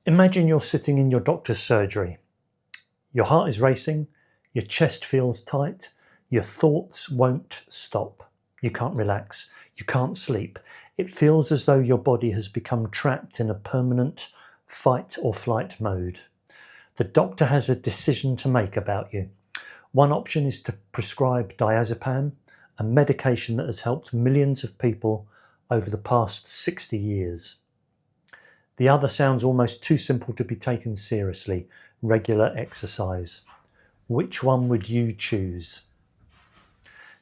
Imagine you're sitting in your doctor's surgery. Your heart is racing, your chest feels tight, your thoughts won't stop. You can't relax, you can't sleep. It feels as though your body has become trapped in a permanent fight or flight mode. The doctor has a decision to make about you. One option is to prescribe diazepam, a medication that has helped millions of people over the past 60 years. The other sounds almost too simple to be taken seriously: regular exercise. Which one would you choose?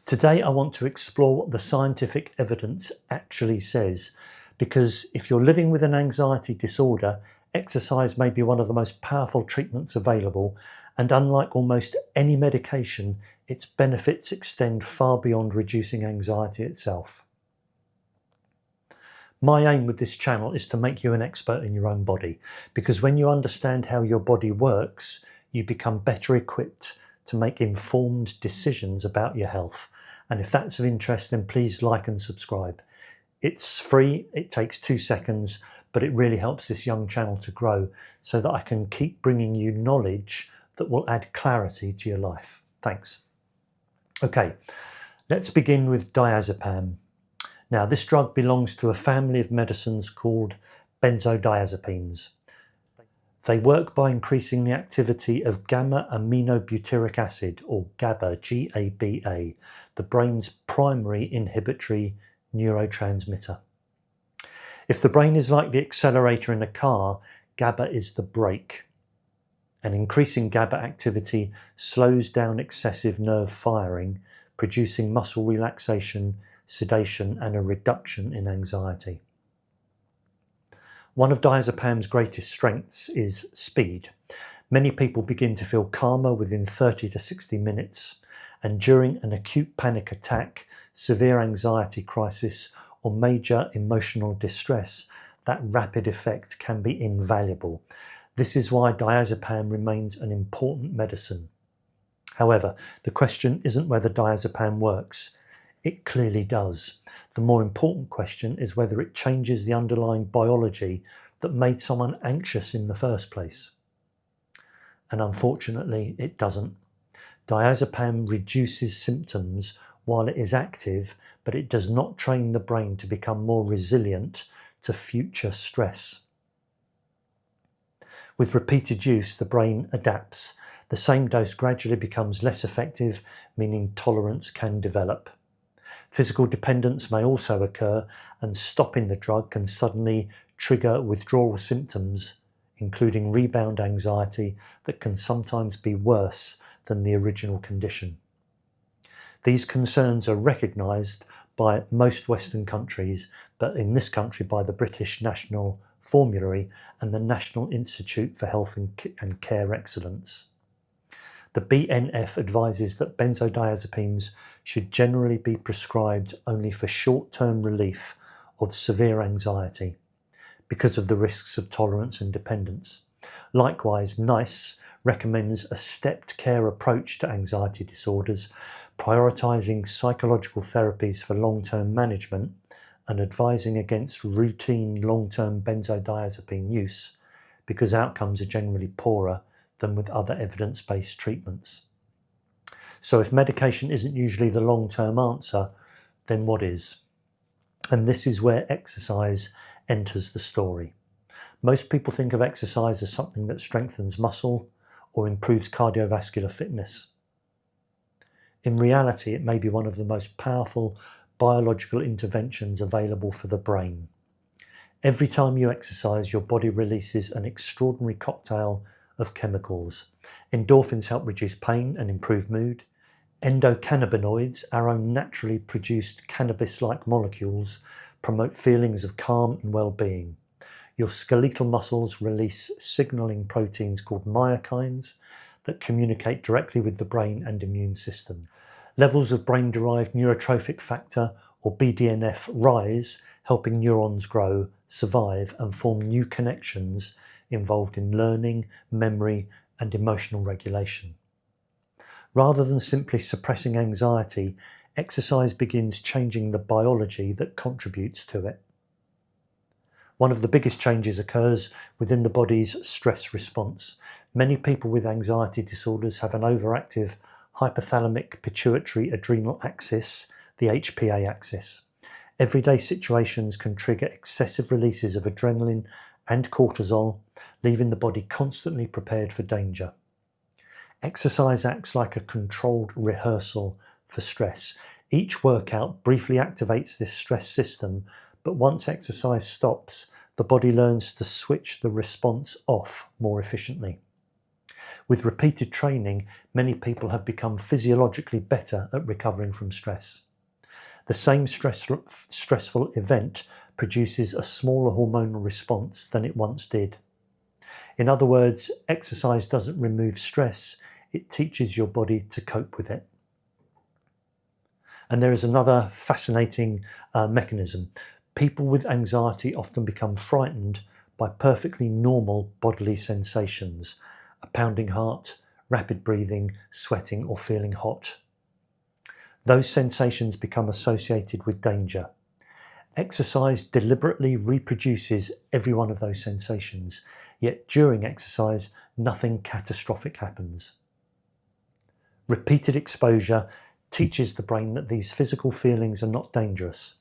Today I want to explore what the scientific evidence actually says, because if you're living with an anxiety disorder, exercise may be one of the most powerful treatments available, and unlike almost any medication, its benefits extend far beyond reducing anxiety itself. My aim with this channel is to make you an expert in your own body, because when you understand how your body works, you become better equipped to make informed decisions about your health. And if that's of interest, then please like and subscribe. It's free, it takes 2 seconds, but it really helps this young channel to grow so that I can keep bringing you knowledge that will add clarity to your life. Thanks. Okay, let's begin with diazepam. Now, this drug belongs to a family of medicines called benzodiazepines. They work by increasing the activity of gamma-aminobutyric acid, or GABA, G-A-B-A, the brain's primary inhibitory neurotransmitter. If the brain is like the accelerator in a car, GABA is the brake. And increasing GABA activity slows down excessive nerve firing, producing muscle relaxation, sedation, and a reduction in anxiety. One of diazepam's greatest strengths is speed. Many people begin to feel calmer within 30 to 60 minutes, and during an acute panic attack, severe anxiety crisis, or major emotional distress, that rapid effect can be invaluable. This is why diazepam remains an important medicine. However, the question isn't whether diazepam works. It clearly does. The more important question is whether it changes the underlying biology that made someone anxious in the first place. And unfortunately, it doesn't. Diazepam reduces symptoms while it is active, but it does not train the brain to become more resilient to future stress. With repeated use, the brain adapts. The same dose gradually becomes less effective, meaning tolerance can develop. Physical dependence may also occur, and stopping the drug can suddenly trigger withdrawal symptoms, including rebound anxiety that can sometimes be worse than the original condition. These concerns are recognised by most Western countries, but in this country by the British National Formulary and the National Institute for Health and Care Excellence. The BNF advises that benzodiazepines should generally be prescribed only for short-term relief of severe anxiety because of the risks of tolerance and dependence. Likewise, NICE recommends a stepped care approach to anxiety disorders, prioritising psychological therapies for long-term management and advising against routine long-term benzodiazepine use because outcomes are generally poorer than with other evidence-based treatments. So if medication isn't usually the long-term answer, then what is? And this is where exercise enters the story. Most people think of exercise as something that strengthens muscle or improves cardiovascular fitness. In reality, it may be one of the most powerful biological interventions available for the brain. Every time you exercise, your body releases an extraordinary cocktail of chemicals. Endorphins help reduce pain and improve mood. Endocannabinoids, our own naturally produced cannabis-like molecules, promote feelings of calm and well-being. Your skeletal muscles release signaling proteins called myokines that communicate directly with the brain and immune system. Levels of brain-derived neurotrophic factor, or BDNF, rise, helping neurons grow, survive, and form new connections involved in learning, memory, and emotional regulation. Rather than simply suppressing anxiety, exercise begins changing the biology that contributes to it. One of the biggest changes occurs within the body's stress response. Many people with anxiety disorders have an overactive hypothalamic pituitary adrenal axis, the HPA axis. Everyday situations can trigger excessive releases of adrenaline and cortisol, leaving the body constantly prepared for danger. Exercise acts like a controlled rehearsal for stress. Each workout briefly activates this stress system, but once exercise stops, the body learns to switch the response off more efficiently. With repeated training, many people have become physiologically better at recovering from stress. The same stressful event produces a smaller hormonal response than it once did. In other words, exercise doesn't remove stress, it teaches your body to cope with it. And there is another fascinating mechanism. People with anxiety often become frightened by perfectly normal bodily sensations, a pounding heart, rapid breathing, sweating, or feeling hot. Those sensations become associated with danger. Exercise deliberately reproduces every one of those sensations, yet during exercise, nothing catastrophic happens. Repeated exposure teaches the brain that these physical feelings are not dangerous.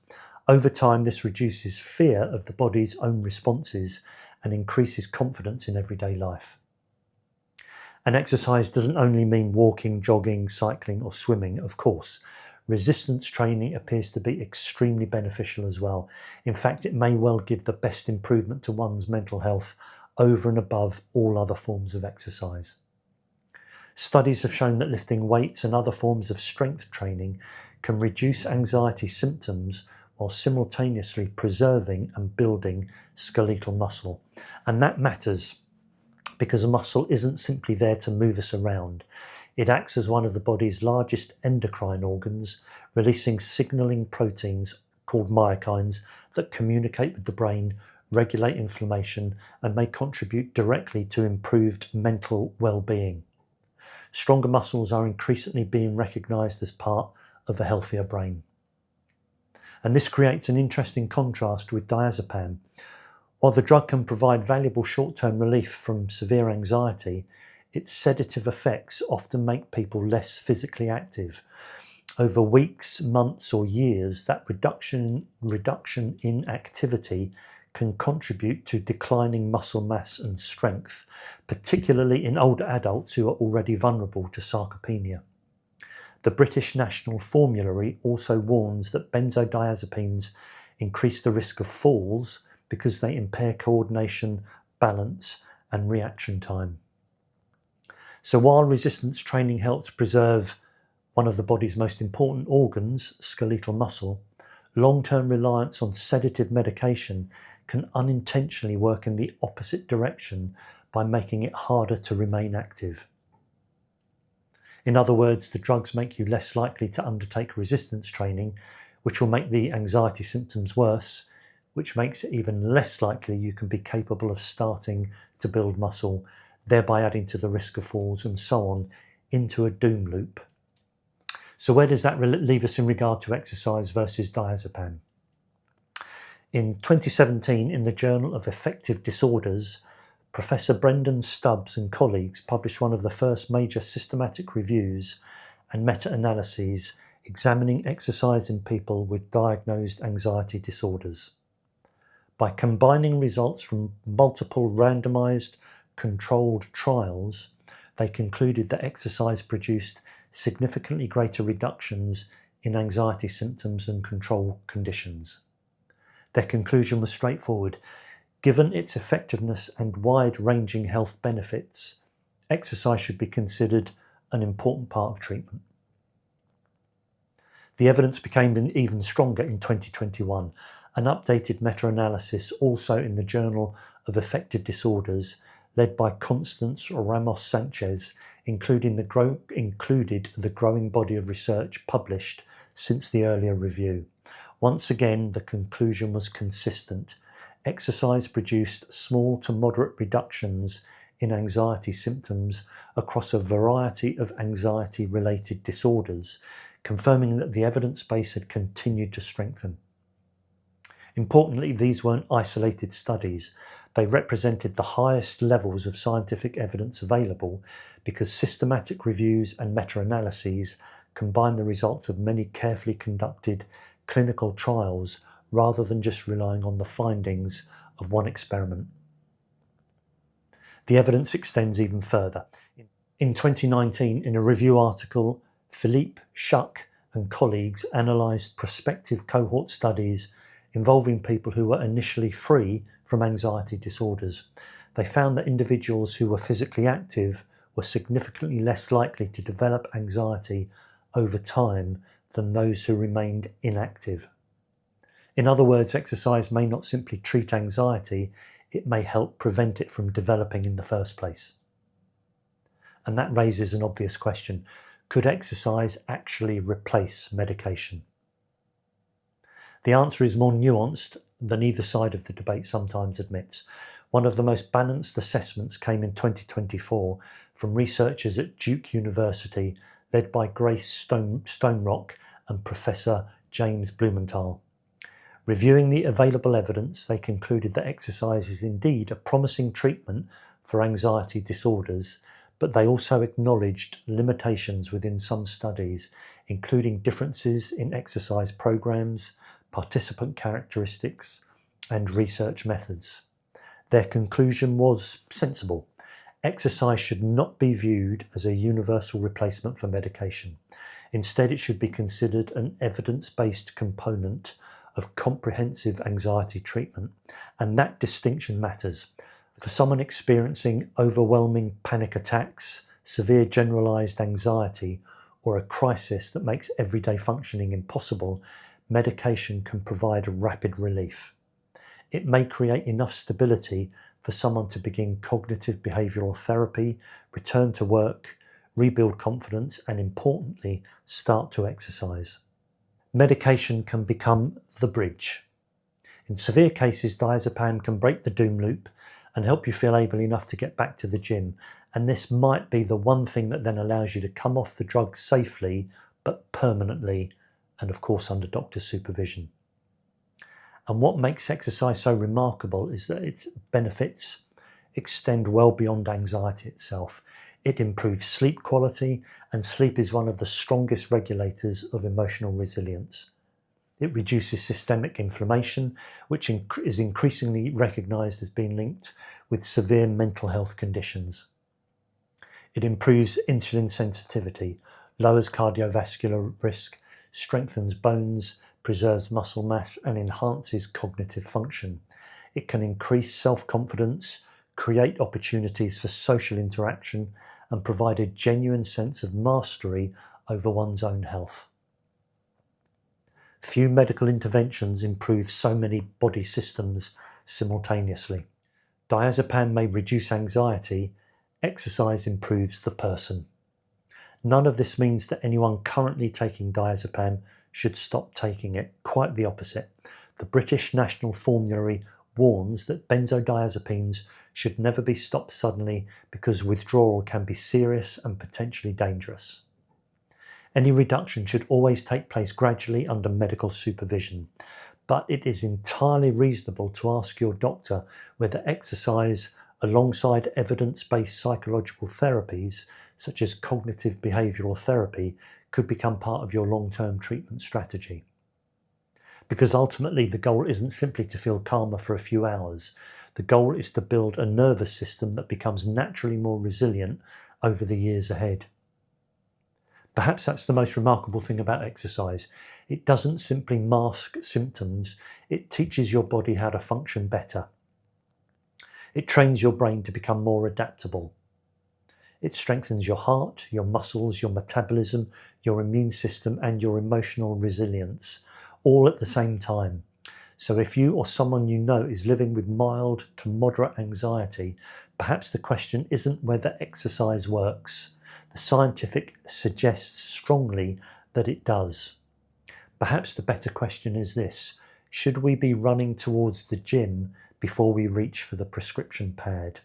Over time, this reduces fear of the body's own responses and increases confidence in everyday life. And exercise doesn't only mean walking, jogging, cycling, or swimming, of course. Resistance training appears to be extremely beneficial as well. In fact, it may well give the best improvement to one's mental health over and above all other forms of exercise. Studies have shown that lifting weights and other forms of strength training can reduce anxiety symptoms while simultaneously preserving and building skeletal muscle. And that matters because a muscle isn't simply there to move us around. It acts as one of the body's largest endocrine organs, releasing signaling proteins called myokines that communicate with the brain, regulate inflammation, and may contribute directly to improved mental well-being. Stronger muscles are increasingly being recognised as part of a healthier brain. And this creates an interesting contrast with diazepam. While the drug can provide valuable short-term relief from severe anxiety, its sedative effects often make people less physically active. Over weeks, months, or years, that reduction in activity can contribute to declining muscle mass and strength, particularly in older adults who are already vulnerable to sarcopenia. The British National Formulary also warns that benzodiazepines increase the risk of falls because they impair coordination, balance, and reaction time. So while resistance training helps preserve one of the body's most important organs, skeletal muscle, long-term reliance on sedative medication can unintentionally work in the opposite direction by making it harder to remain active. In other words, the drugs make you less likely to undertake resistance training, which will make the anxiety symptoms worse, which makes it even less likely you can be capable of starting to build muscle, thereby adding to the risk of falls and so on into a doom loop. So where does that leave us in regard to exercise versus diazepam? In 2017, in the Journal of Affective Disorders, Professor Brendan Stubbs and colleagues published one of the first major systematic reviews and meta-analyses examining exercise in people with diagnosed anxiety disorders. By combining results from multiple randomized controlled trials, they concluded that exercise produced significantly greater reductions in anxiety symptoms than control conditions. Their conclusion was straightforward. Given its effectiveness and wide-ranging health benefits, exercise should be considered an important part of treatment. The evidence became even stronger in 2021. An updated meta-analysis, also in the Journal of Affective Disorders, led by Constance Ramos Sanchez, included the growing body of research published since the earlier review. Once again, the conclusion was consistent. Exercise produced small to moderate reductions in anxiety symptoms across a variety of anxiety-related disorders, confirming that the evidence base had continued to strengthen. Importantly, these weren't isolated studies. They represented the highest levels of scientific evidence available because systematic reviews and meta-analyses combine the results of many carefully conducted clinical trials rather than just relying on the findings of one experiment. The evidence extends even further. In 2019, in a review article, Philippe Schuck and colleagues analysed prospective cohort studies involving people who were initially free from anxiety disorders. They found that individuals who were physically active were significantly less likely to develop anxiety over time than those who remained inactive. In other words, exercise may not simply treat anxiety, it may help prevent it from developing in the first place. And that raises an obvious question. Could exercise actually replace medication? The answer is more nuanced than either side of the debate sometimes admits. One of the most balanced assessments came in 2024 from researchers at Duke University, led by Grace Stonerock and Professor James Blumenthal. Reviewing the available evidence, they concluded that exercise is indeed a promising treatment for anxiety disorders, but they also acknowledged limitations within some studies, including differences in exercise programs, participant characteristics, and research methods. Their conclusion was sensible. Exercise should not be viewed as a universal replacement for medication. Instead, it should be considered an evidence-based component of comprehensive anxiety treatment, and that distinction matters. For someone experiencing overwhelming panic attacks, severe generalized anxiety, or a crisis that makes everyday functioning impossible, medication can provide rapid relief. It may create enough stability for someone to begin cognitive behavioral therapy, return to work, rebuild confidence, and importantly, start to exercise. Medication can become the bridge. In severe cases, diazepam can break the doom loop and help you feel able enough to get back to the gym. And this might be the one thing that then allows you to come off the drug safely, but permanently, and of course under doctor's supervision. And what makes exercise so remarkable is that its benefits extend well beyond anxiety itself. It improves sleep quality, and sleep is one of the strongest regulators of emotional resilience. It reduces systemic inflammation, which is increasingly recognised as being linked with severe mental health conditions. It improves insulin sensitivity, lowers cardiovascular risk, strengthens bones, preserves muscle mass, and enhances cognitive function. It can increase self-confidence, create opportunities for social interaction, and provide a genuine sense of mastery over one's own health. Few medical interventions improve so many body systems simultaneously. Diazepam may reduce anxiety, exercise improves the person. None of this means that anyone currently taking diazepam should stop taking it. Quite the opposite. The British National Formulary warns that benzodiazepines should never be stopped suddenly because withdrawal can be serious and potentially dangerous. Any reduction should always take place gradually under medical supervision, but it is entirely reasonable to ask your doctor whether exercise alongside evidence-based psychological therapies such as cognitive behavioral therapy could become part of your long-term treatment strategy. Because ultimately the goal isn't simply to feel calmer for a few hours. The goal is to build a nervous system that becomes naturally more resilient over the years ahead. Perhaps that's the most remarkable thing about exercise. It doesn't simply mask symptoms, it teaches your body how to function better. It trains your brain to become more adaptable. It strengthens your heart, your muscles, your metabolism, your immune system, and your emotional resilience, all at the same time. So if you or someone you know is living with mild to moderate anxiety, perhaps the question isn't whether exercise works. The scientific suggests strongly that it does. Perhaps the better question is this: should we be running towards the gym before we reach for the prescription pad?